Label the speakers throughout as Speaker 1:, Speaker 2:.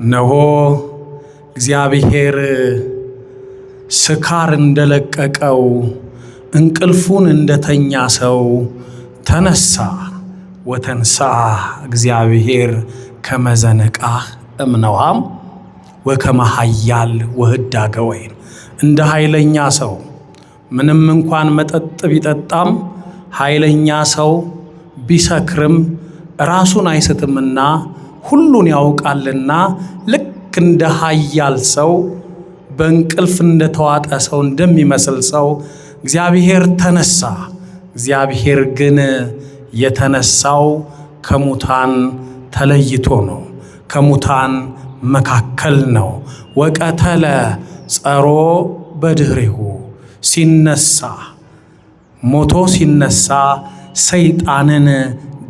Speaker 1: እነሆ እግዚአብሔር ስካር እንደለቀቀው እንቅልፉን እንደተኛ ሰው ተነሳ። ወተንሳ እግዚአብሔር ከመዘነቃህ እምነዋም ወከመሃያል ወህዳገ ወይን። እንደ ኃይለኛ ሰው ምንም እንኳን መጠጥ ቢጠጣም ኃይለኛ ሰው ቢሰክርም ራሱን አይስትምና ሁሉን ያውቃልና ልክ እንደ ኃያል ሰው በእንቅልፍ እንደተዋጠ ሰው እንደሚመስል ሰው እግዚአብሔር ተነሳ። እግዚአብሔር ግን የተነሳው ከሙታን ተለይቶ ነው፣ ከሙታን መካከል ነው። ወቀተለ ጸሮ በድህሬሁ ሲነሳ ሞቶ ሲነሳ ሰይጣንን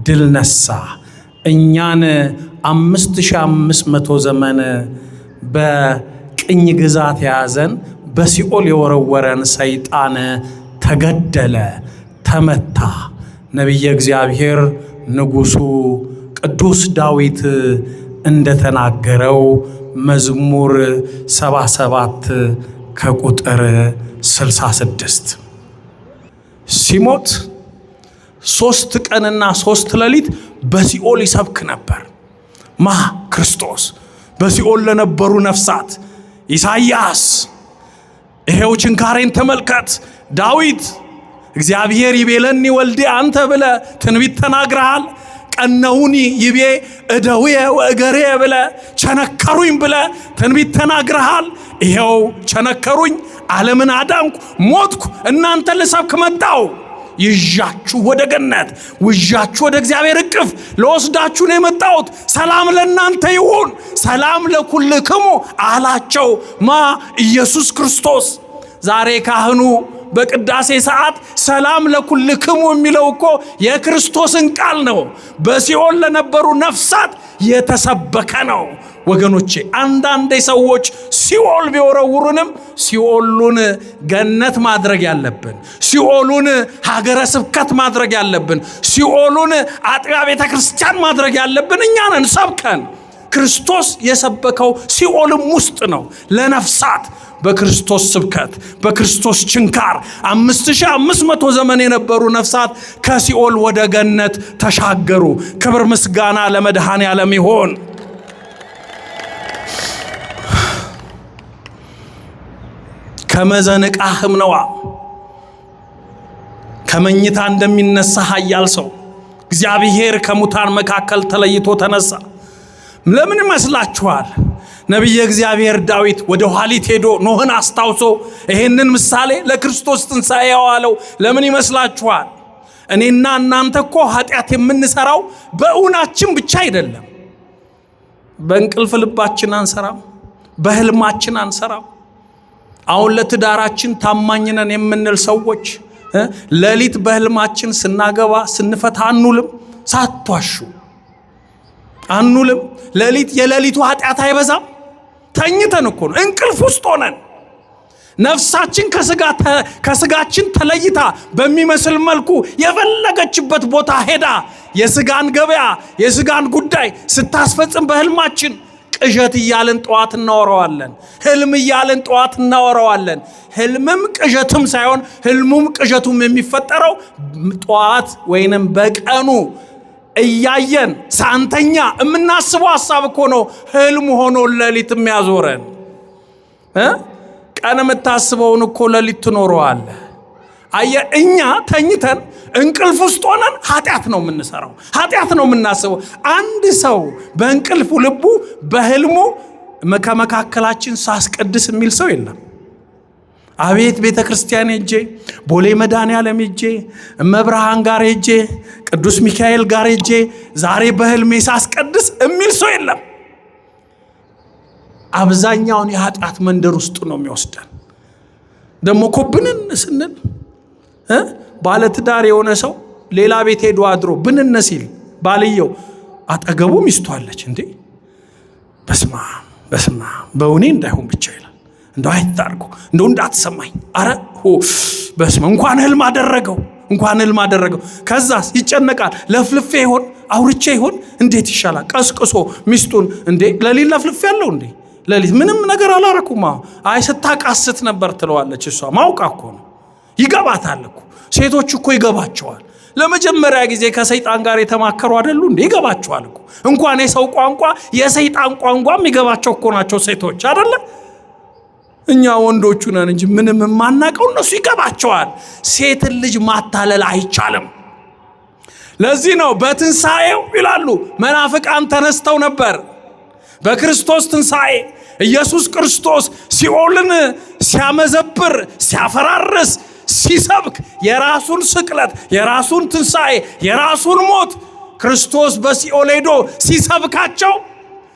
Speaker 1: ድል ነሳ። እኛን 5500 ዘመን በቅኝ ግዛት የያዘን በሲኦል የወረወረን ሰይጣን ተገደለ፣ ተመታ። ነቢየ እግዚአብሔር ንጉሡ ቅዱስ ዳዊት እንደተናገረው መዝሙር 77 ከቁጥር 66 ሲሞት 3 ቀንና 3 ሌሊት በሲኦል ይሰብክ ነበር። ክርስቶስ በሲኦል ለነበሩ ነፍሳት ኢሳይያስ ይሄው ችንካሬን ተመልከት፣ ዳዊት እግዚአብሔር ይቤለኒ ወልዴ አንተ ብለ ትንቢት ተናግረሃል። ቀነውኒ ይቤ እደውየ ወእገሬ ብለ ቸነከሩኝ ብለ ትንቢት ተናግረሃል። ይሄው ቸነከሩኝ፣ ዓለምን አዳንኩ፣ ሞትኩ፣ እናንተ ልሰብክ መጣው። ይዣችሁ ወደ ገነት ውዣችሁ ወደ እግዚአብሔር እቅፍ ለወስዳችሁ ነው የመጣሁት። ሰላም ለእናንተ ይሁን፣ ሰላም ለኩልክሙ አላቸው ኢየሱስ ክርስቶስ። ዛሬ ካህኑ በቅዳሴ ሰዓት ሰላም ለኩልክሙ የሚለው እኮ የክርስቶስን ቃል ነው። በሲኦል ለነበሩ ነፍሳት የተሰበከ ነው። ወገኖቼ አንዳንዴ ሰዎች ሲኦል ቢወረውሩንም ሲኦሉን ገነት ማድረግ ያለብን፣ ሲኦሉን ሀገረ ስብከት ማድረግ ያለብን፣ ሲኦሉን አጥቢያ ቤተ ክርስቲያን ማድረግ ያለብን እኛ ነን ሰብከን። ክርስቶስ የሰበከው ሲኦልም ውስጥ ነው ለነፍሳት። በክርስቶስ ስብከት በክርስቶስ ችንካር 5500 ዘመን የነበሩ ነፍሳት ከሲኦል ወደ ገነት ተሻገሩ። ክብር ምስጋና ለመድኃኔ ዓለም ይሁን። ከመዘንቃህም ነዋ ከመኝታ እንደሚነሳ ኃያል ሰው እግዚአብሔር ከሙታን መካከል ተለይቶ ተነሳ። ለምን ይመስላችኋል? ነቢየ እግዚአብሔር ዳዊት ወደ ኋሊት ሄዶ ኖህን አስታውሶ ይሄንን ምሳሌ ለክርስቶስ ትንሣኤ ያዋለው ለምን ይመስላችኋል? እኔና እናንተ እኮ ኃጢአት የምንሰራው በእውናችን ብቻ አይደለም። በእንቅልፍ ልባችን አንሰራም፣ በህልማችን አንሰራም። አሁን ለትዳራችን ታማኝ ነን የምንል ሰዎች ሌሊት በህልማችን ስናገባ ስንፈታ አንውልም። ሳትዋሹ አንውልም። ሌሊት የሌሊቱ ኃጢአት አይበዛም? ተኝተን እኮ ነው፣ እንቅልፍ ውስጥ ሆነን ነፍሳችን ከስጋችን ተለይታ በሚመስል መልኩ የፈለገችበት ቦታ ሄዳ የስጋን ገበያ የስጋን ጉዳይ ስታስፈጽም በህልማችን ቅዠት እያልን ጠዋት እናወራዋለን፣ ህልም እያልን ጠዋት እናወራዋለን። ህልምም ቅዠትም ሳይሆን ህልሙም ቅዠቱም የሚፈጠረው ጠዋት ወይንም በቀኑ እያየን ሳንተኛ የምናስበው ሐሳብ እኮ ነው ህልም ሆኖ ሌሊት የሚያዞረን። ቀን የምታስበውን እኮ ሌሊት ትኖረዋለህ። አየህ፣ እኛ ተኝተን እንቅልፍ ውስጥ ሆነን ኃጢአት ነው የምንሰራው፣ ኃጢአት ነው የምናስበው። አንድ ሰው በእንቅልፉ ልቡ በህልሙ ከመካከላችን ሳስቀድስ የሚል ሰው የለም። አቤት ቤተ ክርስቲያን ሄጄ ቦሌ መድኃኔዓለም ሄጄ እመብርሃን ጋር ሄጄ ቅዱስ ሚካኤል ጋር ሄጄ ዛሬ በህልሜ ሳስቀድስ የሚል ሰው የለም። አብዛኛውን የኃጢአት መንደር ውስጥ ነው የሚወስደን። ደግሞ እኮ ብንን ስንል ባለትዳር የሆነ ሰው ሌላ ቤት ሄዶ አድሮ ብንን ሲል ባልየው አጠገቡ ሚስቱ አለች። እንዴ በስማ በእውኔ እንዳይሆን ብቻ ይላል። እንደው አይታርኩ እንደው እንዳትሰማኝ፣ አረ በስማ እንኳን ህልም አደረገው። ከዛስ ይጨነቃል። ለፍልፌ ይሆን አውርቼ ይሆን እንዴት ይሻላል? ቀስቅሶ ሚስቱን እንዴ ለሊት ለፍልፍ ያለው እንዴ ለሊት ምንም ነገር አላረኩም። አይ ስታቃስት ነበር ትለዋለች። እሷ ማውቃ እኮ ነው። ይገባታል እኮ ሴቶች እኮ ይገባቸዋል። ለመጀመሪያ ጊዜ ከሰይጣን ጋር የተማከሩ አይደሉ እንዴ? ይገባቸዋል እኮ። እንኳን የሰው ቋንቋ የሰይጣን ቋንቋም ይገባቸው እኮ ናቸው ሴቶች አይደለ? እኛ ወንዶቹ ነን እንጂ ምንም የማናቀው እነሱ ይገባቸዋል። ሴትን ልጅ ማታለል አይቻልም። ለዚህ ነው በትንሣኤው ይላሉ መናፍቃን ተነስተው ነበር። በክርስቶስ ትንሣኤ ኢየሱስ ክርስቶስ ሲኦልን ሲያመዘብር ሲያፈራርስ ሲሰብክ የራሱን ስቅለት የራሱን ትንሣኤ የራሱን ሞት ክርስቶስ በሲኦል ሄዶ ሲሰብካቸው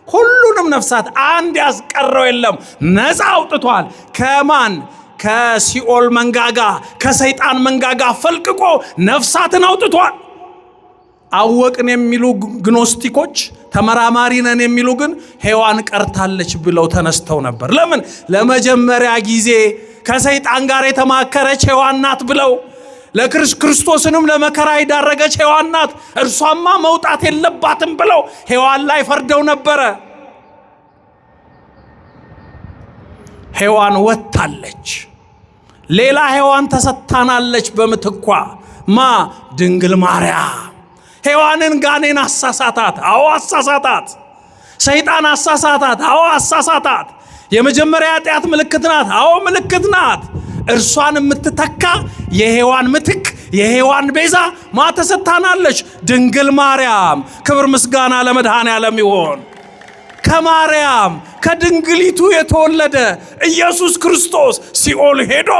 Speaker 1: ሁሉንም ነፍሳት አንድ ያስቀረው የለም፣ ነፃ አውጥቷል። ከማን? ከሲኦል መንጋጋ ከሰይጣን መንጋጋ ፈልቅቆ ነፍሳትን አውጥቷል። አወቅን የሚሉ ግኖስቲኮች ተመራማሪ ነን የሚሉ ግን ሔዋን ቀርታለች ብለው ተነስተው ነበር። ለምን? ለመጀመሪያ ጊዜ ከሰይጣን ጋር የተማከረች ሔዋን ናት ብለው ለክርስቶስንም ለመከራ የዳረገች ሔዋን ናት፣ እርሷማ መውጣት የለባትም ብለው ሔዋን ላይ ፈርደው ነበረ። ሔዋን ወጥታለች። ሌላ ሔዋን ተሰጥታናለች በምትኳ ማ? ድንግል ማርያም። ሔዋንን ጋኔን አሳሳታት። አዎ አሳሳታት። ሰይጣን አሳሳታት። አዎ አሳሳታት። የመጀመሪያ ኃጢአት ምልክት ናት። አዎ ምልክት ናት። እርሷን የምትተካ የሔዋን ምትክ የሔዋን ቤዛ ማ ተሰጥታናለች? ድንግል ማርያም። ክብር ምስጋና ለመድኃኔዓለም ይሁን። ከማርያም ከድንግሊቱ የተወለደ ኢየሱስ ክርስቶስ ሲኦል ሄዶ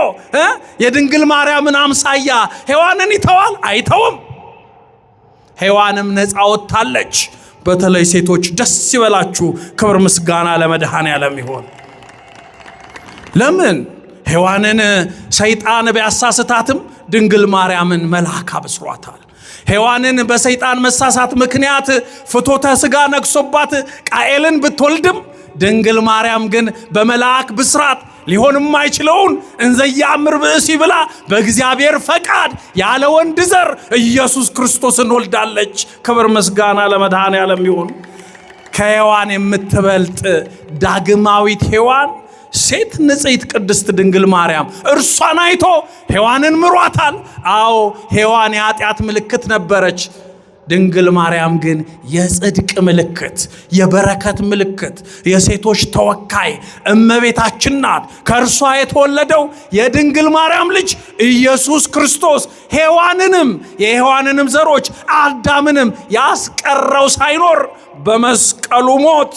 Speaker 1: የድንግል ማርያምን አምሳያ ሔዋንን ይተዋል? አይተውም። ሔዋንም ነፃ ወጥታለች። በተለይ ሴቶች ደስ ይበላችሁ። ክብር ምስጋና ለመድኃኔዓለም ይሁን። ለምን? ሔዋንን ሰይጣን ቢያሳስታትም ድንግል ማርያምን መልአክ አብስሯታል። ሔዋንን በሰይጣን መሳሳት ምክንያት ፍቶተ ሥጋ ነግሶባት ቃኤልን ብትወልድም ድንግል ማርያም ግን በመልአክ ብስራት ሊሆን የማይችለውን እንዘያምር ብእሲ ብላ በእግዚአብሔር ፈቃድ ያለ ወንድ ዘር ኢየሱስ ክርስቶስን ወልዳለች። ክብር ምስጋና ለመድኃኔዓለም ይሁን። ከሔዋን የምትበልጥ ዳግማዊት ሔዋን ሴት ንጽሕት ቅድስት ድንግል ማርያም እርሷን አይቶ ሔዋንን ምሯታል። አዎ ሔዋን የኃጢአት ምልክት ነበረች። ድንግል ማርያም ግን የጽድቅ ምልክት፣ የበረከት ምልክት፣ የሴቶች ተወካይ እመቤታችን ናት። ከእርሷ የተወለደው የድንግል ማርያም ልጅ ኢየሱስ ክርስቶስ ሔዋንንም የሔዋንንም ዘሮች አዳምንም ያስቀረው ሳይኖር በመስቀሉ ሞት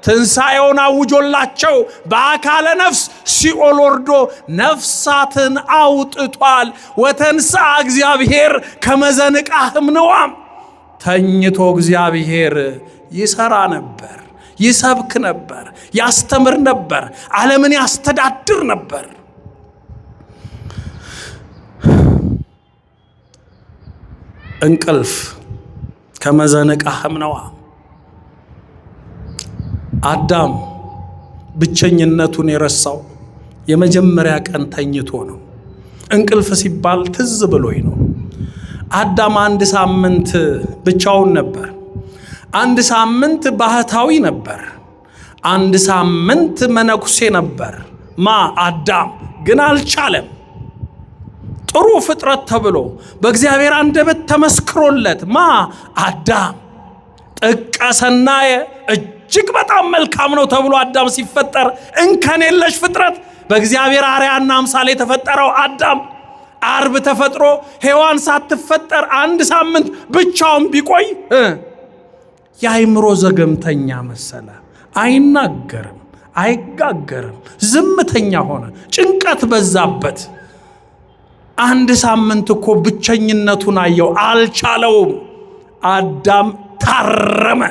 Speaker 1: ትንሣኤውን አውጆላቸው በአካለ ነፍስ ሲኦል ወርዶ ነፍሳትን አውጥቷል። ወተንሥአ እግዚአብሔር ከመዘንቃ ህምንዋም። ተኝቶ እግዚአብሔር ይሰራ ነበር፣ ይሰብክ ነበር፣ ያስተምር ነበር፣ ዓለምን ያስተዳድር ነበር። እንቅልፍ ከመዘንቃ ህምንዋም። አዳም ብቸኝነቱን የረሳው የመጀመሪያ ቀን ተኝቶ ነው። እንቅልፍ ሲባል ትዝ ብሎኝ ነው። አዳም 1 ሳምንት ብቻውን ነበር። 1 ሳምንት ባህታዊ ነበር። 1 ሳምንት መነኩሴ ነበር። አዳም ግን አልቻለም። ጥሩ ፍጥረት ተብሎ በእግዚአብሔር አንደበት ተመስክሮለት አዳም ጥቀ ሰናየ እጅግ በጣም መልካም ነው ተብሎ አዳም ሲፈጠር እንከን የለሽ ፍጥረት በእግዚአብሔር አርአያና አምሳል የተፈጠረው አዳም አርብ ተፈጥሮ ሔዋን ሳትፈጠር 1 ሳምንት ብቻውን ቢቆይ የአእምሮ ዘገምተኛ መሰለ። አይናገርም፣ አይጋገርም፣ ዝምተኛ ሆነ። ጭንቀት በዛበት። 1 ሳምንት እኮ ብቸኝነቱን አየው፣ አልቻለውም። አዳም ታረመ፣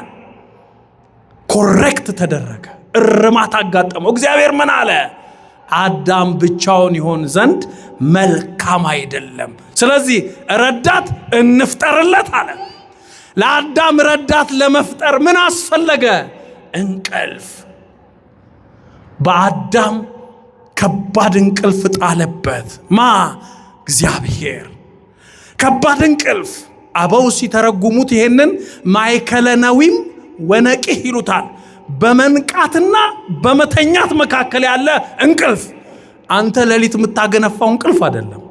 Speaker 1: ኮሬክት ተደረገ፣ እርማት አጋጠመው። እግዚአብሔር ምን አለ? አዳም ብቻውን ይሆን ዘንድ መልካም አይደለም፣ ስለዚህ ረዳት እንፍጠርለት አለ። ለአዳም ረዳት ለመፍጠር ምን አስፈለገ? እንቅልፍ። በአዳም ከባድ እንቅልፍ ጣለበት። እግዚአብሔር ከባድ እንቅልፍ። አበው ሲተረጉሙት ይሄንን ማእከለ ነዊም ወነቂህ ይሉታል። በመንቃትና በመተኛት መካከል ያለ እንቅልፍ። አንተ ሌሊት የምታገነፋው እንቅልፍ አይደለም።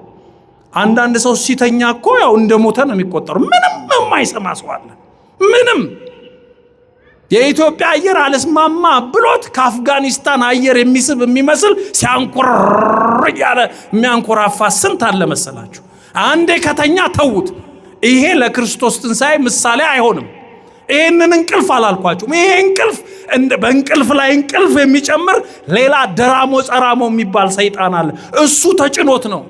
Speaker 1: አንዳንድ ሰው ሲተኛ እኮ ያው እንደሞተ ነው የሚቆጠረው። ምንም የማይሰማ ሰው አለ። ምንም የኢትዮጵያ አየር አለስማማ ብሎት ከአፍጋኒስታን አየር የሚስብ የሚመስል ሲያንኮር ያለ የሚያንኮራፋ ስንት አለ መሰላችሁ። አንዴ ከተኛ ተውት። ይሄ ለክርስቶስ ትንሣኤ ምሳሌ አይሆንም። ይሄንን እንቅልፍ አላልኳችሁም። ይሄ እንቅልፍ በእንቅልፍ ላይ እንቅልፍ የሚጨምር ሌላ ደራሞ ጸራሞ የሚባል ሰይጣን አለ። እሱ ተጭኖት ነው።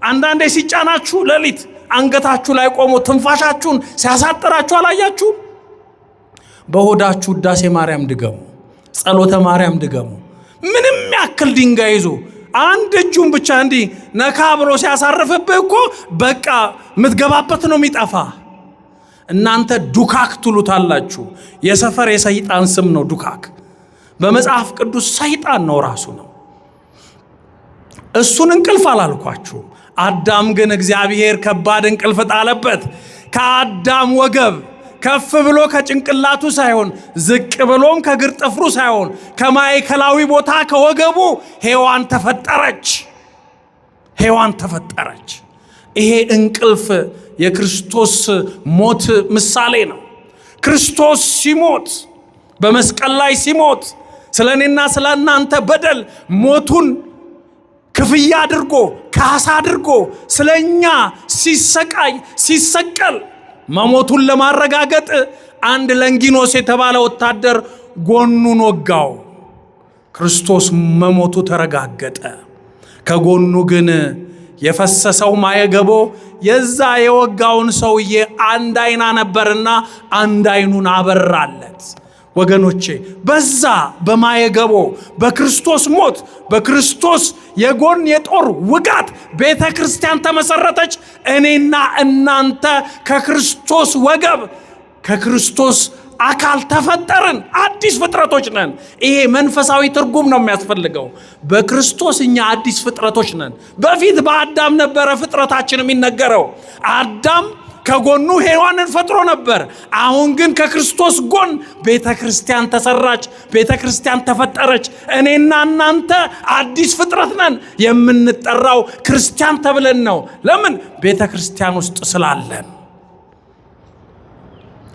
Speaker 1: አንዳንዴ ሲጫናችሁ ሌሊት አንገታችሁ ላይ ቆሞ ትንፋሻችሁን ሲያሳጥራችሁ አላያችሁ? በሆዳችሁ ውዳሴ ማርያም ድገሙ፣ ጸሎተ ማርያም ድገሙ። ምንም ያክል ድንጋይ ይዞ አንድ እጁን ብቻ እንዲህ ነካ ብሎ ሲያሳርፍብህ እኮ በቃ የምትገባበት ነው የሚጠፋ። እናንተ ዱካክ ትሉታላችሁ። የሰፈር የሰይጣን ስም ነው ዱካክ። በመጽሐፍ ቅዱስ ሰይጣን ነው ራሱ ነው። እሱን እንቅልፍ አላልኳችሁም። አዳም ግን እግዚአብሔር ከባድ እንቅልፍ ጣለበት። ከአዳም ወገብ ከፍ ብሎ ከጭንቅላቱ ሳይሆን ዝቅ ብሎም ከግር ጥፍሩ ሳይሆን ከማዕከላዊ ቦታ ከወገቡ ሔዋን ተፈጠረች። ሔዋን ተፈጠረች። ይሄ እንቅልፍ የክርስቶስ ሞት ምሳሌ ነው። ክርስቶስ ሲሞት በመስቀል ላይ ሲሞት ስለኔና ስለናንተ በደል ሞቱን ክፍያ አድርጎ ካሳ አድርጎ ስለኛ ሲሰቃይ ሲሰቀል መሞቱን ለማረጋገጥ አንድ ለንጊኖስ የተባለ ወታደር ጎኑን ወጋው። ክርስቶስ መሞቱ ተረጋገጠ። ከጎኑ ግን የፈሰሰው ማየገቦ የዛ የወጋውን ሰውዬ አንድ አይና ነበርና አንድ አይኑን አበራለት። ወገኖቼ በዛ በማየገቦ በክርስቶስ ሞት በክርስቶስ የጎን የጦር ውጋት ቤተ ክርስቲያን ተመሰረተች። እኔና እናንተ ከክርስቶስ ወገብ ከክርስቶስ አካል ተፈጠርን። አዲስ ፍጥረቶች ነን። ይሄ መንፈሳዊ ትርጉም ነው የሚያስፈልገው። በክርስቶስ እኛ አዲስ ፍጥረቶች ነን። በፊት በአዳም ነበረ ፍጥረታችን የሚነገረው። አዳም ከጎኑ ሔዋንን ፈጥሮ ነበር። አሁን ግን ከክርስቶስ ጎን ቤተ ክርስቲያን ተሰራች፣ ቤተ ክርስቲያን ተፈጠረች። እኔና እናንተ አዲስ ፍጥረት ነን። የምንጠራው ክርስቲያን ተብለን ነው። ለምን? ቤተ ክርስቲያን ውስጥ ስላለን።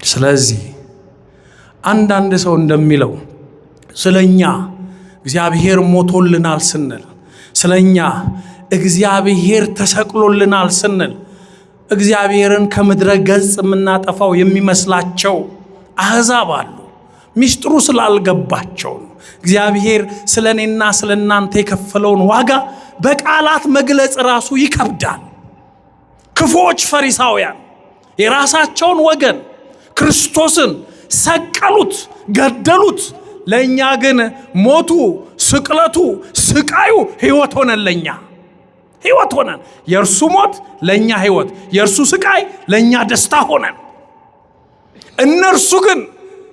Speaker 1: ስለዚህ አንዳንድ ሰው እንደሚለው ስለኛ እግዚአብሔር ሞቶልናል ስንል፣ ስለኛ እግዚአብሔር ተሰቅሎልናል ስንል እግዚአብሔርን ከምድረ ገጽ የምናጠፋው የሚመስላቸው አሕዛብ አሉ። ሚስጥሩ ስላልገባቸው ነው። እግዚአብሔር ስለኔና ስለናንተ የከፈለውን ዋጋ በቃላት መግለጽ ራሱ ይከብዳል። ክፉዎች ፈሪሳውያን የራሳቸውን ወገን ክርስቶስን ሰቀሉት፣ ገደሉት። ለእኛ ግን ሞቱ፣ ስቅለቱ፣ ስቃዩ ሕይወት ሆነን ለኛ ሕይወት ሆነን። የእርሱ ሞት ለኛ ሕይወት፣ የእርሱ ስቃይ ለኛ ደስታ ሆነን። እነርሱ ግን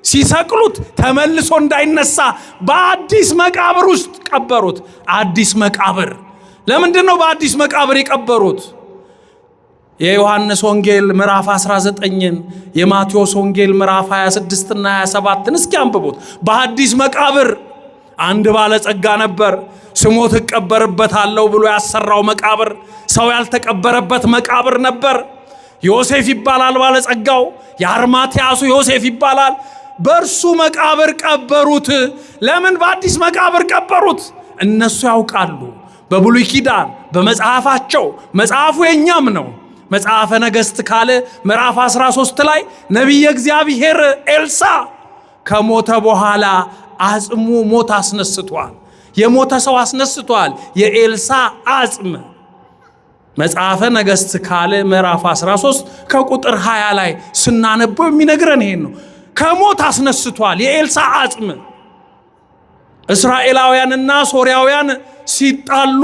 Speaker 1: ሲሰቅሉት ተመልሶ እንዳይነሳ በአዲስ መቃብር ውስጥ ቀበሩት። አዲስ መቃብር። ለምንድን ነው በአዲስ መቃብር የቀበሩት? የዮሐንስ ወንጌል ምዕራፍ 19ን የማቴዎስ ወንጌል ምዕራፍ 26 እና 27ን እስኪ አንብቡት። በአዲስ መቃብር አንድ ባለጸጋ ነበር። ስሞት እቀበርበታለሁ ብሎ ያሰራው መቃብር ሰው ያልተቀበረበት መቃብር ነበር። ዮሴፍ ይባላል ባለጸጋው። የአርማትያሱ ዮሴፍ ይባላል። በእርሱ መቃብር ቀበሩት። ለምን በአዲስ መቃብር ቀበሩት? እነሱ ያውቃሉ። በብሉይ ኪዳን በመጽሐፋቸው፣ መጽሐፉ የኛም ነው። መጽሐፈ ነገሥት ካለ ምዕራፍ 13 ላይ ነቢየ እግዚአብሔር ኤልሳ ከሞተ በኋላ አጽሙ ሞት አስነስቷል። የሞተ ሰው አስነስቷል። የኤልሳ አጽም መጽሐፈ ነገሥት ካለ ምዕራፍ 13 ከቁጥር 20 ላይ ስናነበው የሚነግረን ይሄን ነው። ከሞት አስነስቷል የኤልሳ አጽም። እስራኤላውያንና ሶርያውያን ሲጣሉ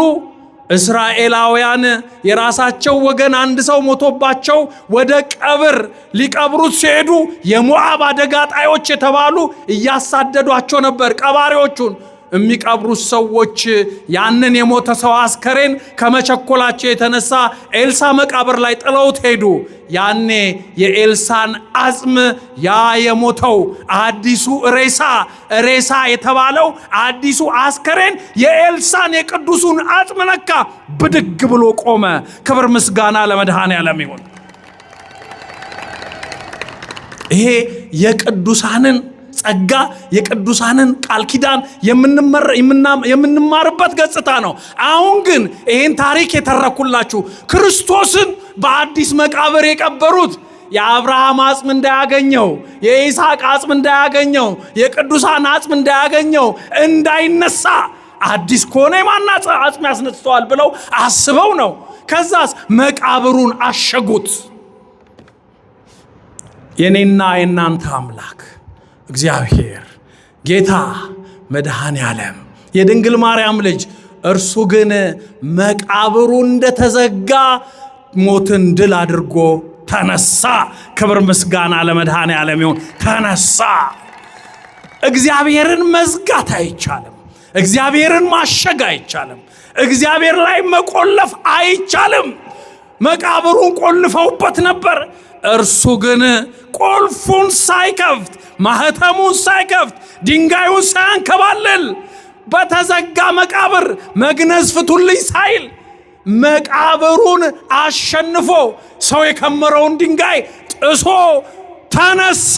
Speaker 1: እስራኤላውያን የራሳቸው ወገን አንድ ሰው ሞቶባቸው ወደ ቀብር ሊቀብሩት ሲሄዱ የሞዓብ አደጋ ጣዮች የተባሉ እያሳደዷቸው ነበር ቀባሪዎቹን። የሚቀብሩት ሰዎች ያንን የሞተ ሰው አስከሬን ከመቸኮላቸው የተነሳ ኤልሳ መቃብር ላይ ጥለውት ሄዱ። ያኔ የኤልሳን አጽም ያ የሞተው አዲሱ ሬሳ የተባለው አዲሱ አስከሬን የኤልሳን የቅዱሱን አጽም ነካ፣ ብድግ ብሎ ቆመ። ክብር ምስጋና ለመድኃኔዓለም ይሁን። ይሄ የቅዱሳንን ጸጋ የቅዱሳንን ቃል ኪዳን የምንማርበት ገጽታ ነው። አሁን ግን ይሄን ታሪክ የተረኩላችሁ ክርስቶስን በአዲስ መቃብር የቀበሩት የአብርሃም አጽም እንዳያገኘው፣ የይስሐቅ አጽም እንዳያገኘው፣ የቅዱሳን አጽም እንዳያገኘው እንዳይነሳ አዲስ ከሆነ የማን አጽም ያስነስተዋል ብለው አስበው ነው። ከዛስ መቃብሩን አሸጉት። የኔና የናንተ አምላክ እግዚአብሔር ጌታ መድኃኔዓለም የድንግል ማርያም ልጅ እርሱ ግን መቃብሩ እንደተዘጋ ሞትን ድል አድርጎ ተነሳ። ክብር ምስጋና ለመድኃኔዓለም ይሁን። ተነሳ። እግዚአብሔርን መዝጋት አይቻልም። እግዚአብሔርን ማሸግ አይቻልም። እግዚአብሔር ላይ መቆለፍ አይቻልም። መቃብሩን ቆልፈውበት ነበር። እርሱ ግን ቁልፉን ሳይከፍት ማህተሙን ሳይከፍት ድንጋዩን ሳያንከባልል በተዘጋ መቃብር መግነዝ ፍቱልኝ ሳይል መቃብሩን አሸንፎ ሰው የከመረውን ድንጋይ ጥሶ ተነሳ።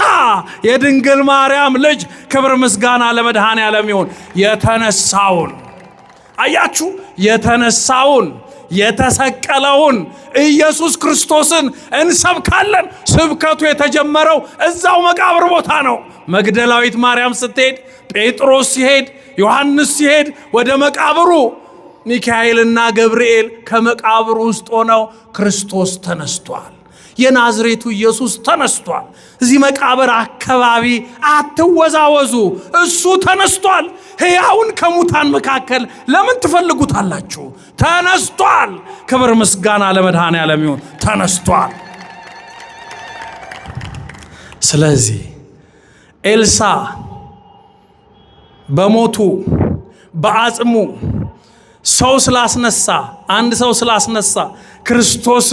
Speaker 1: የድንግል ማርያም ልጅ ክብር ምስጋና ለመድኃኔዓለም ይሁን። የተነሳውን አያችሁ፣ የተነሳውን የተሰቀለውን ኢየሱስ ክርስቶስን እንሰብካለን። ስብከቱ የተጀመረው እዛው መቃብር ቦታ ነው። መግደላዊት ማርያም ስትሄድ፣ ጴጥሮስ ሲሄድ፣ ዮሐንስ ሲሄድ ወደ መቃብሩ ሚካኤልና ገብርኤል ከመቃብሩ ውስጥ ሆነው ክርስቶስ ተነስቷል፣ የናዝሬቱ ኢየሱስ ተነስቷል፣ እዚህ መቃብር አካባቢ አትወዛወዙ፣ እሱ ተነስቷል። ሕያውን ከሙታን መካከል ለምን ትፈልጉታላችሁ? ተነስቷል። ክብር ምስጋና ለመድኃኔዓለም ይሁን። ተነስቷል። ስለዚህ ኤልሳ በሞቱ በአጽሙ ሰው ስላስነሳ አንድ ሰው ስላስነሳ ክርስቶስ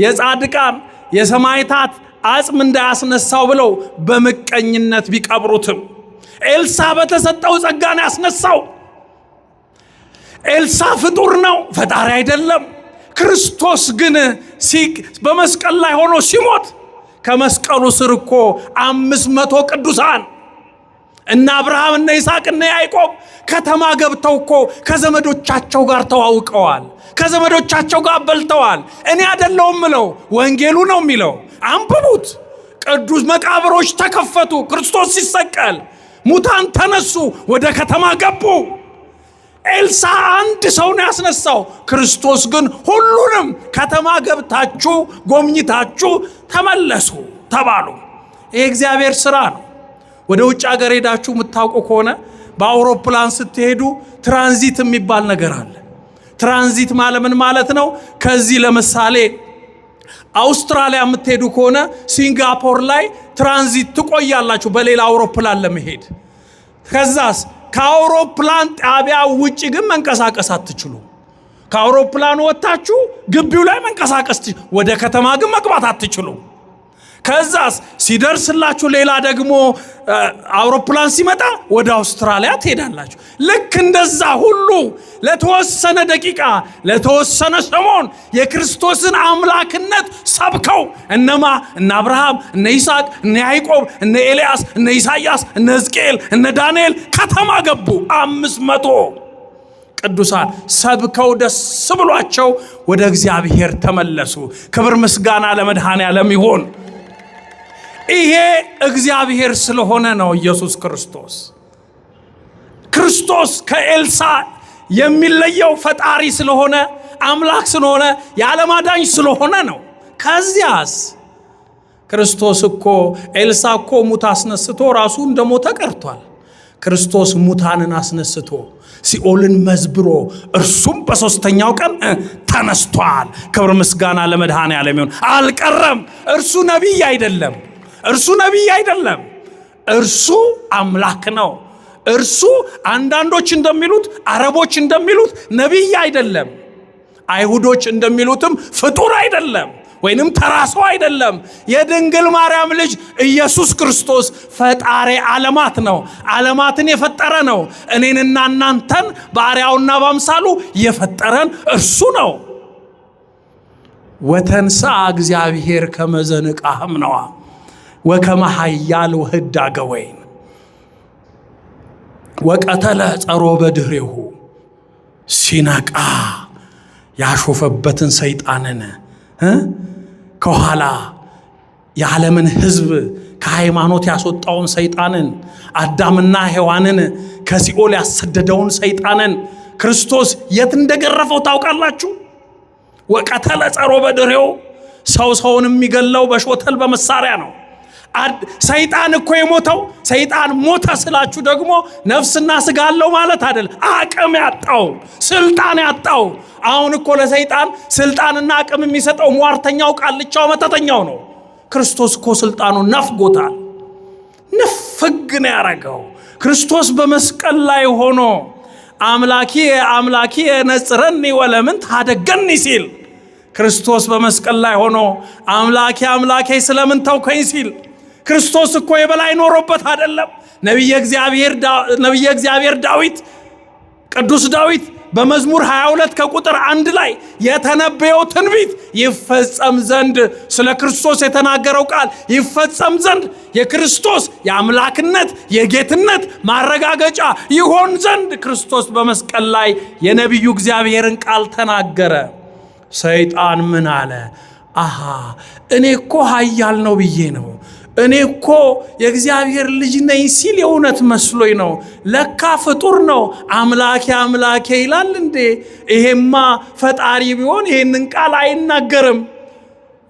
Speaker 1: የጻድቃን የሰማዕታት አጽም እንዳያስነሳው ብለው በምቀኝነት ቢቀብሩትም ኤልሳ በተሰጠው ጸጋን ያስነሳው። ኤልሳ ፍጡር ነው፣ ፈጣሪ አይደለም። ክርስቶስ ግን በመስቀል ላይ ሆኖ ሲሞት ከመስቀሉ ስር እኮ 500 ቅዱሳን እነ አብርሃም እነ ይስሐቅ እነ ያዕቆብ ከተማ ገብተው እኮ ከዘመዶቻቸው ጋር ተዋውቀዋል፣ ከዘመዶቻቸው ጋር በልተዋል። እኔ አይደለሁም ምለው፣ ወንጌሉ ነው የሚለው። አንብቡት። ቅዱስ መቃብሮች ተከፈቱ። ክርስቶስ ሲሰቀል ሙታን ተነሱ፣ ወደ ከተማ ገቡ። ኤልሳ አንድ ሰው ነው ያስነሳው። ክርስቶስ ግን ሁሉንም ከተማ ገብታችሁ ጎብኝታችሁ ተመለሱ ተባሉ። ይሄ እግዚአብሔር ሥራ ነው። ወደ ውጭ ሀገር ሄዳችሁ የምታውቁ ከሆነ በአውሮፕላን ስትሄዱ ትራንዚት የሚባል ነገር አለ። ትራንዚት ማለት ምን ማለት ነው? ከዚህ ለምሳሌ አውስትራሊያ የምትሄዱ ከሆነ ሲንጋፖር ላይ ትራንዚት ትቆያላችሁ በሌላ አውሮፕላን ለመሄድ። ከዛስ ከአውሮፕላን ጣቢያ ውጪ ግን መንቀሳቀስ አትችሉ። ከአውሮፕላኑ ወጣችሁ ግቢው ላይ መንቀሳቀስ፣ ወደ ከተማ ግን መግባት አትችሉ። ከዛስ ሲደርስላችሁ ሌላ ደግሞ አውሮፕላን ሲመጣ ወደ አውስትራሊያ ትሄዳላችሁ። ልክ እንደዛ ሁሉ ለተወሰነ ደቂቃ ለተወሰነ ሰሞን የክርስቶስን አምላክነት ሰብከው እነ አብርሃም እነ ይስሐቅ እነ ያዕቆብ እነ ኤልያስ እነ ኢሳያስ እነ ሕዝቅኤል እነ ዳንኤል ከተማ ገቡ። 500 ቅዱሳን ሰብከው ደስ ብሏቸው ወደ እግዚአብሔር ተመለሱ። ክብር ምስጋና ለመድኃኔዓለም ይሁን። ይሄ እግዚአብሔር ስለሆነ ነው። ኢየሱስ ክርስቶስ ከኤልሳ የሚለየው ፈጣሪ ስለሆነ አምላክ ስለሆነ የዓለማዳኝ ስለሆነ ነው። ከዚያስ ክርስቶስ እኮ ኤልሳ እኮ ሙት አስነስቶ ራሱ እንደሞተ ቀርቷል። ክርስቶስ ሙታንን አስነስቶ ሲኦልን መዝብሮ እርሱም በሶስተኛው ቀን ተነስቷል። ክብር ምስጋና ለመድኃኔዓለም ይሁን። አልቀረም። እርሱ ነቢይ አይደለም። እርሱ አምላክ ነው። እርሱ አንዳንዶች እንደሚሉት አረቦች እንደሚሉት ነቢይ አይደለም፣ አይሁዶች እንደሚሉትም ፍጡር አይደለም ወይንም ተራ ሰው አይደለም። የድንግል ማርያም ልጅ ኢየሱስ ክርስቶስ ፈጣሪ ዓለማት ነው። ዓለማትን የፈጠረ ነው። እኔንና እናንተን በአርአያውና በአምሳሉ የፈጠረን እርሱ ነው። ወተንሳ እግዚአብሔር ከመዘንቃህም ነዋ ወከመ ኃያል ወህዳገ ወይን ወቀተለ ጸሮ በድህሬሁ ሲነቃ ያሾፈበትን ሰይጣንን ከኋላ የዓለምን ሕዝብ ከሃይማኖት ያስወጣውን ሰይጣንን አዳምና ሔዋንን ከሲኦል ያሰደደውን ሰይጣንን ክርስቶስ የት እንደገረፈው ታውቃላችሁ? ወቀተለ ጸሮ በድህሬሁ ሰው ሰውን የሚገለው በሾተል በመሳሪያ ነው። ሰይጣን እኮ የሞተው ሰይጣን ሞተ ስላችሁ ደግሞ ነፍስና ስጋ አለው ማለት አይደል። አቅም ያጣው ስልጣን ያጣው። አሁን እኮ ለሰይጣን ስልጣንና አቅም የሚሰጠው ሟርተኛው ቃልቻው መተተኛው ነው። ክርስቶስ እኮ ስልጣኑን ነፍጎታል። ንፍግ ነው ያረገው። ክርስቶስ በመስቀል ላይ ሆኖ አምላኬ አምላኬ ነጽረኒ ወለምን ታደገኒ ሲል ክርስቶስ በመስቀል ላይ ሆኖ አምላኬ አምላኬ ስለምን ተውከኝ ሲል ክርስቶስ እኮ የበላይ ኖሮበት አይደለም። ነቢየ እግዚአብሔር ዳዊት ቅዱስ ዳዊት በመዝሙር 22 ከቁጥር 1 ላይ የተነበየው ትንቢት ይፈጸም ዘንድ ስለ ክርስቶስ የተናገረው ቃል ይፈጸም ዘንድ የክርስቶስ የአምላክነት የጌትነት ማረጋገጫ ይሆን ዘንድ ክርስቶስ በመስቀል ላይ የነቢዩ እግዚአብሔርን ቃል ተናገረ። ሰይጣን ምን አለ? አሃ እኔ እኮ ኃያል ነው ብዬ ነው፣ እኔ እኮ የእግዚአብሔር ልጅ ነኝ ሲል የእውነት መስሎኝ ነው፣ ለካ ፍጡር ነው። አምላኬ አምላኬ ይላል እንዴ? ይሄማ ፈጣሪ ቢሆን ይሄንን ቃል አይናገርም።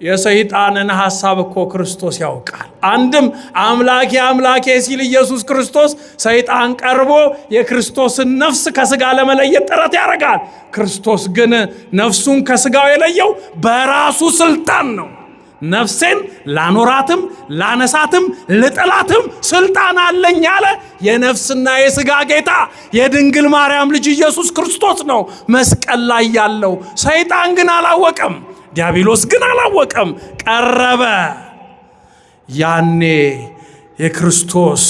Speaker 1: የሰይጣንን ሐሳብ እኮ ክርስቶስ ያውቃል። አንድም አምላኬ አምላኬ ሲል ኢየሱስ ክርስቶስ ሰይጣን ቀርቦ የክርስቶስን ነፍስ ከስጋ ለመለየት ጥረት ያደርጋል። ክርስቶስ ግን ነፍሱን ከስጋው የለየው በራሱ ስልጣን ነው። ነፍሴን ላኖራትም ላነሳትም ልጥላትም ስልጣን አለኝ ያለ የነፍስና የስጋ ጌታ የድንግል ማርያም ልጅ ኢየሱስ ክርስቶስ ነው መስቀል ላይ ያለው። ሰይጣን ግን አላወቀም። ዲያብሎስ ግን አላወቀም። ቀረበ። ያኔ የክርስቶስ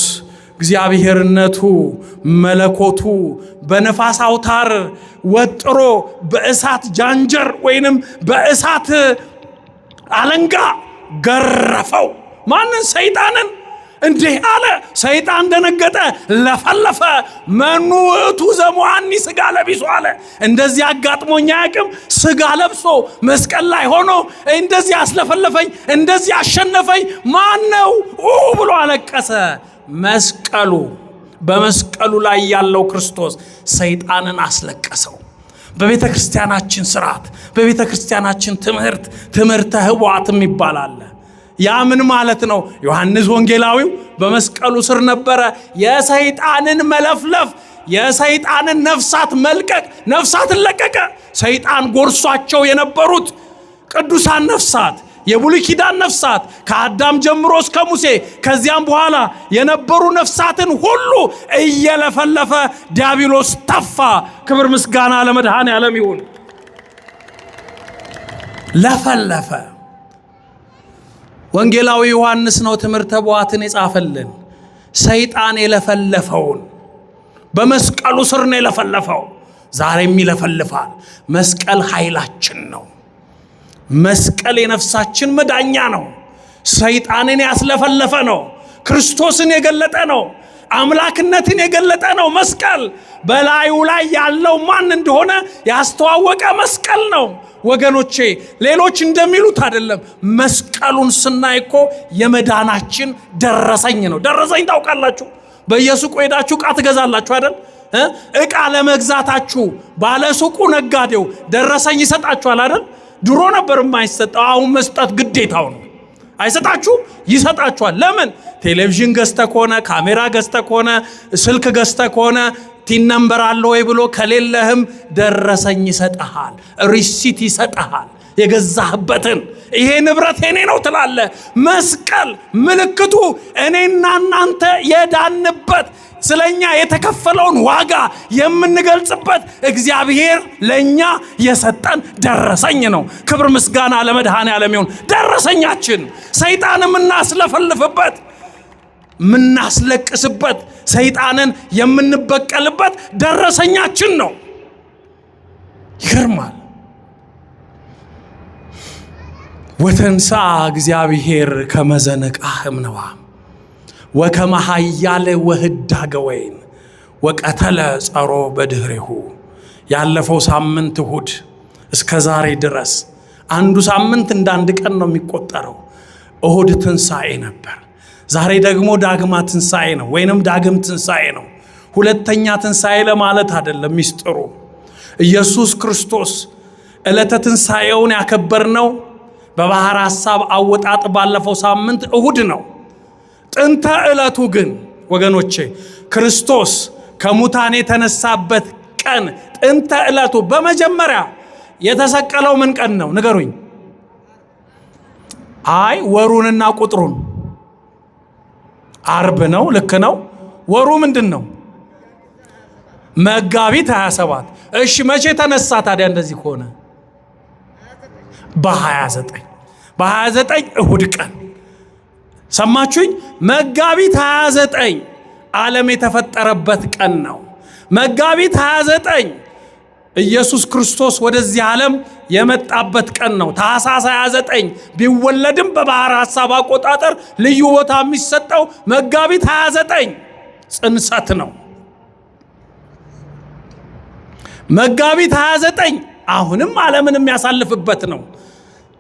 Speaker 1: እግዚአብሔርነቱ መለኮቱ በነፋስ አውታር ወጥሮ በእሳት ጃንጀር ወይንም በእሳት አለንጋ ገረፈው። ማንን? ሰይጣንን። እንዲህ አለ። ሰይጣን ደነገጠ፣ ለፈለፈ። መኑ ውእቱ ዘሞአኒ ስጋ ለቢሶ አለ። እንደዚህ አጋጥሞኝ አያውቅም። ስጋ ለብሶ መስቀል ላይ ሆኖ እንደዚህ አስለፈለፈኝ፣ እንደዚህ አሸነፈኝ ማን ነው ብሎ አለቀሰ። መስቀሉ በመስቀሉ ላይ ያለው ክርስቶስ ሰይጣንን አስለቀሰው። በቤተ ክርስቲያናችን ስርዓት በቤተ ክርስቲያናችን ትምህርተ ህቡዓትም ይባላል። ያ ምን ማለት ነው? ዮሐንስ ወንጌላዊው በመስቀሉ ስር ነበረ የሰይጣንን መለፍለፍ የሰይጣንን ነፍሳት መልቀቅ ነፍሳትን ለቀቀ። ሰይጣን ጎርሷቸው የነበሩት ቅዱሳን ነፍሳት የብሉይ ኪዳን ነፍሳት ከአዳም ጀምሮ እስከ ሙሴ ከዚያም በኋላ የነበሩ ነፍሳትን ሁሉ እየለፈለፈ ዲያብሎስ ተፋ። ክብር ምስጋና ለመድኃኔዓለም ይሁን። ለፈለፈ። ወንጌላዊ ዮሐንስ ነው ትምህርተ ህቡዓትን የጻፈልን። ሰይጣን የለፈለፈውን በመስቀሉ ስር ነው የለፈለፈው። ዛሬም ይለፈልፋል። መስቀል ኃይላችን ነው። መስቀል የነፍሳችን መዳኛ ነው። ሰይጣንን ያስለፈለፈ ነው። ክርስቶስን የገለጠ ነው። አምላክነትን የገለጠ ነው። መስቀል በላዩ ላይ ያለው ማን እንደሆነ ያስተዋወቀ መስቀል ነው። ወገኖቼ ሌሎች እንደሚሉት አይደለም። መስቀሉን ስናይ እኮ የመዳናችን ደረሰኝ ነው። ደረሰኝ ታውቃላችሁ? በየሱቁ ሄዳችሁ ዕቃ ትገዛላችሁ አይደል? ዕቃ ለመግዛታችሁ ባለሱቁ ነጋዴው ደረሰኝ ይሰጣችኋል አይደል? ድሮ ነበር የማይሰጠው፣ አሁን መስጠት ግዴታው ነው። አይሰጣችሁም? ይሰጣችኋል። ለምን? ቴሌቪዥን ገዝተ ከሆነ ካሜራ ገዝተ ከሆነ ስልክ ገዝተ ከሆነ ቲን ነምበር አለ ወይ ብሎ ከሌለህም ደረሰኝ ይሰጣል፣ ሪሲት ይሰጣል። የገዛህበትን ይሄ ንብረት የኔ ነው ትላለ። መስቀል ምልክቱ እኔና እናንተ የዳንበት ስለኛ የተከፈለውን ዋጋ የምንገልጽበት እግዚአብሔር ለኛ የሰጠን ደረሰኝ ነው። ክብር ምስጋና ለመድኃኔዓለም ይሁን። ደረሰኛችን ሰይጣንን የምናስለፈልፍበት የምናስለቅስበት ሰይጣንን የምንበቀልበት ደረሰኛችን ነው። ይገርማል። ወተንሳ እግዚአብሔር ከመዘነቃህም ነዋ ወከመሃያለ ወህዳገ ወይን ወቀተለ ጸሮ በድህሬሁ። ያለፈው ሳምንት እሁድ እስከ ዛሬ ድረስ አንዱ ሳምንት እንዳንድ ቀን ነው የሚቆጠረው። እሁድ ትንሣኤ ነበር። ዛሬ ደግሞ ዳግማ ትንሣኤ ነው ወይንም ዳግም ትንሣኤ ነው። ሁለተኛ ትንሣኤ ለማለት አይደለም ሚስጥሩ። ኢየሱስ ክርስቶስ ዕለተ ትንሣኤውን ያከበርነው በባህር ሐሳብ አወጣጥ ባለፈው ሳምንት እሁድ ነው። ጥንተ ዕለቱ ግን ወገኖቼ ክርስቶስ ከሙታን የተነሳበት ቀን ጥንተ ዕለቱ በመጀመሪያ የተሰቀለው ምን ቀን ነው ንገሩኝ? አይ ወሩንና ቁጥሩን አርብ ነው። ልክ ነው። ወሩ ምንድን ነው? መጋቢት 27። እሺ መቼ ተነሳ ታዲያ? እንደዚህ ከሆነ በ29 እሁድ ቀን ሰማችሁኝ? መጋቢት 29 ዓለም የተፈጠረበት ቀን ነው። መጋቢት 29 ኢየሱስ ክርስቶስ ወደዚህ ዓለም የመጣበት ቀን ነው። ታኅሳስ 29 ቢወለድም በባህር ሐሳብ አቆጣጠር ልዩ ቦታ የሚሰጠው መጋቢት 29 ጽንሰት ነው። መጋቢት 29 አሁንም ዓለምን የሚያሳልፍበት ነው።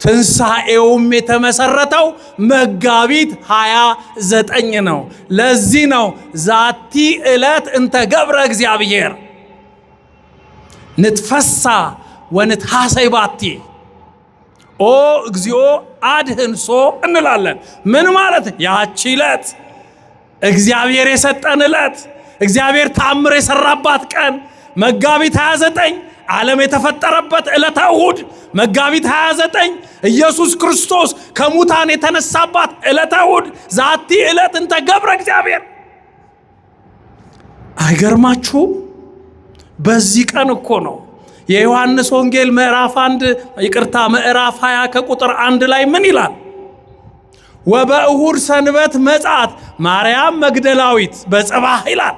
Speaker 1: ትንሣኤውም የተመሰረተው መጋቢት 29 ነው። ለዚህ ነው ዛቲ ዕለት እንተ ገብረ እግዚአብሔር ንትፈሳ ወንትሐሰይ ባቲ ኦ እግዚኦ አድህንሶ እንላለን። ምን ማለት? ያቺ ዕለት እግዚአብሔር የሰጠን ዕለት፣ እግዚአብሔር ተአምር የሰራባት ቀን መጋቢት 29 ዓለም የተፈጠረበት ዕለተ እሁድ መጋቢት 29 ኢየሱስ ክርስቶስ ከሙታን የተነሳባት ዕለተ እሁድ ዛቲ ዕለት እንተ ገብረ እግዚአብሔር። አይገርማችሁም? በዚህ ቀን እኮ ነው የዮሐንስ ወንጌል ምዕራፍ 20 ከቁጥር 1 ላይ ምን ይላል? ወበእሁድ ሰንበት መጻት ማርያም መግደላዊት በጽባህ ይላል።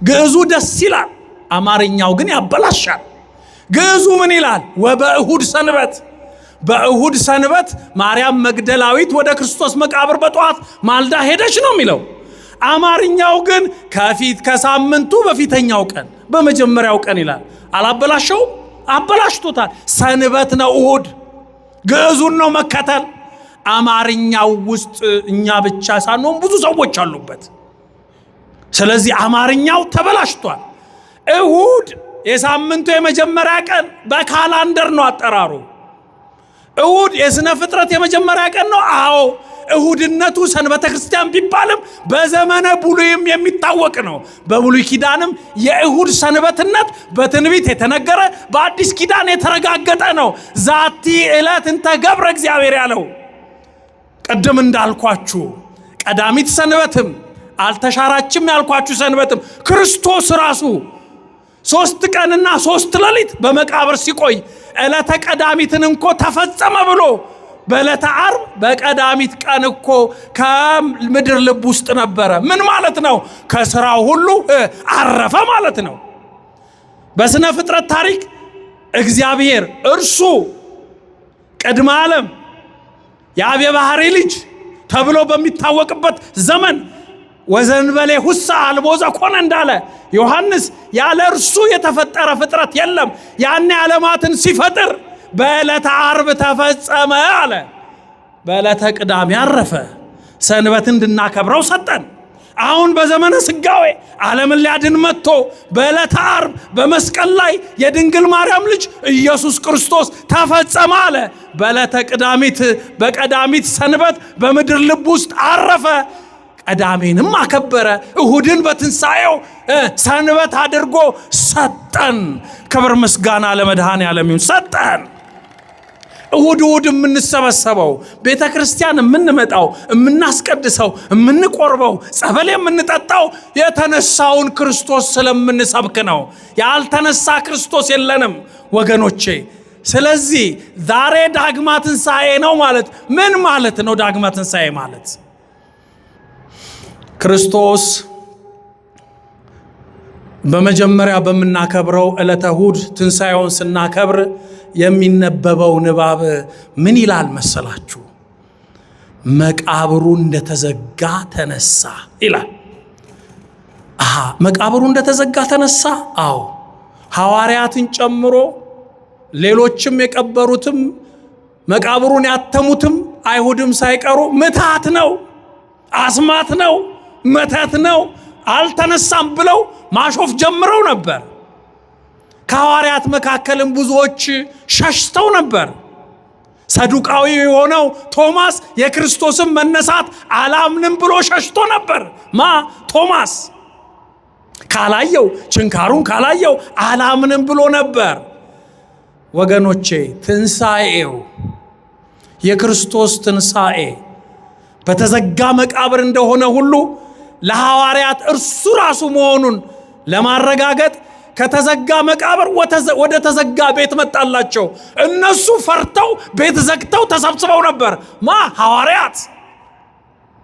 Speaker 1: ግዕዙ ደስ ይላል፣ አማርኛው ግን ያበላሻል። ግዕዙ ምን ይላል? ወበእሁድ ሰንበት። በእሁድ ሰንበት ማርያም መግደላዊት ወደ ክርስቶስ መቃብር በጠዋት ማልዳ ሄደች ነው የሚለው። አማርኛው ግን ከሳምንቱ በፊተኛው ቀን በመጀመሪያው ቀን ይላል። አላበላሸው? አበላሽቶታል። ሰንበት ነው እሁድ። ግዕዙን ነው መከተል። አማርኛው ውስጥ እኛ ብቻ ሳንሆን ብዙ ሰዎች አሉበት። ስለዚህ አማርኛው ተበላሽቷል። እሁድ የሳምንቱ የመጀመሪያ ቀን በካላንደር ነው አጠራሩ። እሁድ የሥነ ፍጥረት የመጀመሪያ ቀን ነው። አዎ እሁድነቱ ሰንበተ ክርስቲያን ቢባልም በዘመነ ብሉይም የሚታወቅ ነው። በብሉይ ኪዳንም የእሁድ ሰንበትነት በትንቢት የተነገረ በአዲስ ኪዳን የተረጋገጠ ነው። ዛቲ ዕለት እንተ ገብረ እግዚአብሔር ያለው ቀደም እንዳልኳችሁ ቀዳሚት ሰንበትም አልተሻራችም ያልኳችሁ ሰንበትም ክርስቶስ ራሱ 3 ቀንና 3 ሌሊት በመቃብር ሲቆይ ዕለተ ቀዳሚትን እንኮ ተፈጸመ ብሎ በዕለተ ዓርብ በቀዳሚት ቀን እኮ ከምድር ልብ ውስጥ ነበረ። ምን ማለት ነው? ከስራው ሁሉ አረፈ ማለት ነው። በስነ ፍጥረት ታሪክ እግዚአብሔር እርሱ ቅድመ ዓለም የአብ የባህሪ ልጅ ተብሎ በሚታወቅበት ዘመን ወዘንበሌ ሁሳ አልቦ ዘኮነ እንዳለ ዮሐንስ ያለ እርሱ የተፈጠረ ፍጥረት የለም። ያኔ ዓለማትን ሲፈጥር በዕለተ ዓርብ ተፈጸመ አለ። በዕለተ ቅዳሜ አረፈ። ሰንበትን እንድናከብረው ሰጠን። አሁን በዘመነ ስጋዌ ዓለምን ሊያድን መጥቶ በዕለተ ዓርብ በመስቀል ላይ የድንግል ማርያም ልጅ ኢየሱስ ክርስቶስ ተፈጸመ አለ። በዕለተ ቅዳሚት በቀዳሚት ሰንበት በምድር ልብ ውስጥ አረፈ። ቀዳሜንም አከበረ። እሁድን በትንሣኤው ሰንበት አድርጎ ሰጠን። ክብር ምስጋና ለመድኃኔዓለም ይሁን። ሰጠን። እሁድ እሁድ የምንሰበሰበው፣ ቤተ ክርስቲያን የምንመጣው፣ የምናስቀድሰው፣ የምንቆርበው፣ ጸበል የምንጠጣው የተነሳውን ክርስቶስ ስለምንሰብክ ነው። ያልተነሳ ክርስቶስ የለንም ወገኖቼ። ስለዚህ ዛሬ ዳግማ ትንሣኤ ነው ማለት ምን ማለት ነው? ዳግማ ትንሣኤ ማለት ክርስቶስ በመጀመሪያ በምናከብረው ዕለተ እሁድ ትንሣኤውን ስናከብር የሚነበበው ንባብ ምን ይላል መሰላችሁ? መቃብሩ እንደተዘጋ ተነሳ ይላል። መቃብሩ እንደተዘጋ ተነሳ። አዎ ሐዋርያትን ጨምሮ ሌሎችም የቀበሩትም መቃብሩን ያተሙትም አይሁድም ሳይቀሩ ምታት ነው፣ አስማት ነው፣ መተት ነው፣ አልተነሳም ብለው ማሾፍ ጀምረው ነበር። ከሐዋርያት መካከልም ብዙዎች ሸሽተው ነበር። ሰዱቃዊ የሆነው ቶማስ የክርስቶስን መነሳት አላምንም ብሎ ሸሽቶ ነበር። ቶማስ ካላየው ችንካሩን ካላየው አላምንም ብሎ ነበር። ወገኖቼ ትንሣኤው የክርስቶስ ትንሣኤ በተዘጋ መቃብር እንደሆነ ሁሉ ለሐዋርያት እርሱ ራሱ መሆኑን ለማረጋገጥ ከተዘጋ መቃብር ወደ ተዘጋ ቤት መጣላቸው። እነሱ ፈርተው ቤት ዘግተው ተሰብስበው ነበር። ሐዋርያት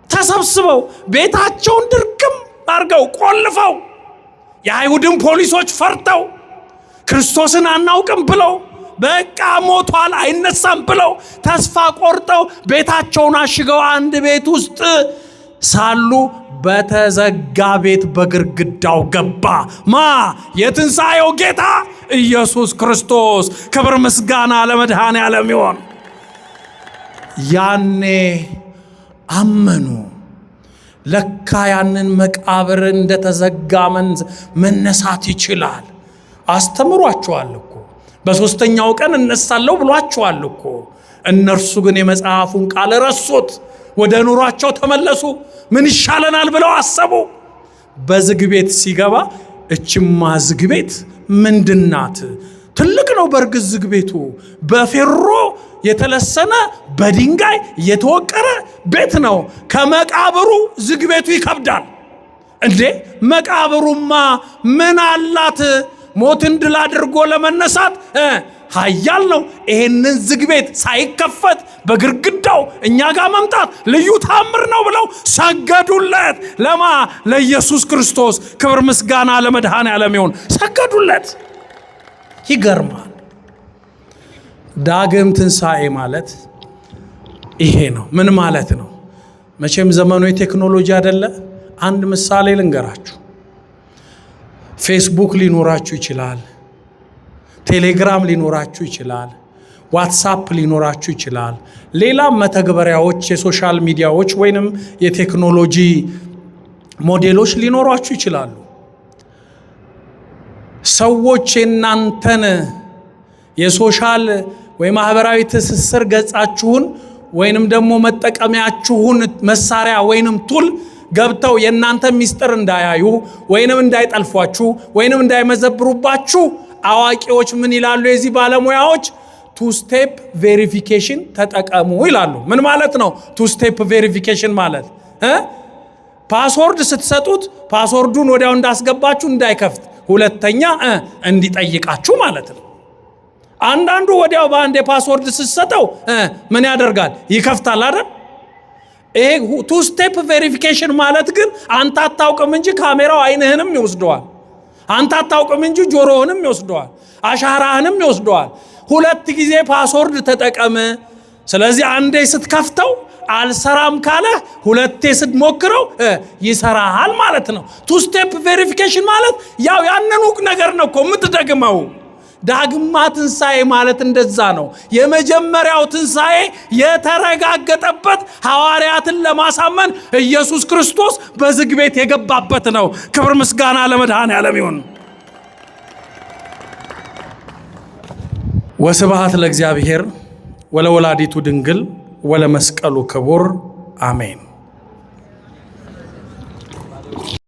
Speaker 1: ተሰብስበው ቤታቸውን ድርግም አድርገው ቆልፈው፣ የአይሁድን ፖሊሶች ፈርተው ክርስቶስን አናውቅም ብለው በቃ ሞቷል አይነሳም ብለው ተስፋ ቆርጠው ቤታቸውን አሽገው አንድ ቤት ውስጥ ሳሉ በተዘጋ ቤት በግርግዳው ገባ። የትንሣኤው ጌታ ኢየሱስ ክርስቶስ። ክብር ምስጋና ለመድኃኔዓለም ይሁን። ያኔ አመኑ። ለካ ያንን መቃብር እንደተዘጋ መነሳት ይችላል። አስተምሯቸዋል እኮ በሦስተኛው ቀን እነሳለሁ ብሏቸዋል እኮ። እነርሱ ግን የመጽሐፉን ቃል ረሱት። ወደ ኑሯቸው ተመለሱ። ምን ይሻለናል ብለው አሰቡ። በዝግ ቤት ሲገባ እችማ ዝግ ቤት ምንድናት? ትልቅ ነው በርግጥ ዝግ ቤቱ፣ በፌሮ የተለሰነ በድንጋይ የተወቀረ ቤት ነው። ከመቃብሩ ዝግ ቤቱ ይከብዳል እንዴ! መቃብሩማ ምን አላት? ሞትን ድል አድርጎ ለመነሳት ኃያል ነው። ይሄንን ዝግ ቤት ሳይከፈት በግርግዳው እኛ ጋር መምጣት ልዩ ታምር ነው ብለው ሰገዱለት። ለኢየሱስ ክርስቶስ። ክብር ምስጋና ለመድኃኔዓለም ይሁን። ሰገዱለት። ይገርማል። ዳግም ትንሣኤ ማለት ይሄ ነው። ምን ማለት ነው? መቼም ዘመኑ የቴክኖሎጂ አይደለ? አንድ ምሳሌ ልንገራችሁ። ፌስቡክ ሊኖራችሁ ይችላል። ቴሌግራም ሊኖራችሁ ይችላል። ዋትሳፕ ሊኖራችሁ ይችላል። ሌላም መተግበሪያዎች፣ የሶሻል ሚዲያዎች ወይንም የቴክኖሎጂ ሞዴሎች ሊኖራችሁ ይችላሉ። ሰዎች የናንተን የሶሻል ወይ ማህበራዊ ትስስር ገጻችሁን ወይንም ደግሞ መጠቀሚያችሁን መሳሪያ ወይንም ቱል ገብተው የናንተ ሚስጥር እንዳያዩ ወይንም እንዳይጠልፏችሁ ወይንም እንዳይመዘብሩባችሁ አዋቂዎች ምን ይላሉ? የዚህ ባለሙያዎች ቱ ስቴፕ ቬሪፊኬሽን ተጠቀሙ ይላሉ። ምን ማለት ነው? ቱ ስቴፕ ቬሪፊኬሽን ማለት ፓስወርድ ስትሰጡት ፓስወርዱን ወዲያው እንዳስገባችሁ እንዳይከፍት ሁለተኛ እንዲጠይቃችሁ ማለት ነው። አንዳንዱ ወዲያው በአንድ የፓስወርድ ስትሰጠው ምን ያደርጋል? ይከፍታል አይደል? ይሄ ቱ ስቴፕ ቬሪፊኬሽን ማለት ግን አንተ አታውቅም እንጂ ካሜራው አይንህንም ይወስደዋል። አንተ አታውቅም እንጂ ጆሮህንም ይወስደዋል፣ አሻራህንም ይወስደዋል። ሁለት ጊዜ ፓስወርድ ተጠቀም። ስለዚህ አንዴ ስትከፍተው አልሰራም ካለ ሁለቴ ስትሞክረው ይሰራሃል ማለት ነው። ቱ ስቴፕ ቬሪፊኬሽን ማለት ያው ያንኑ ነገር ነው እኮ የምትደግመው። ዳግማ ትንሣኤ ማለት እንደዛ ነው። የመጀመሪያው ትንሣኤ የተረጋገጠበት ሐዋርያትን ለማሳመን ኢየሱስ ክርስቶስ በዝግ ቤት የገባበት ነው። ክብር ምስጋና ለመድኃኔዓለም ይሁን። ወስብሐት ለእግዚአብሔር ወለወላዲቱ ድንግል ወለመስቀሉ ክቡር አሜን።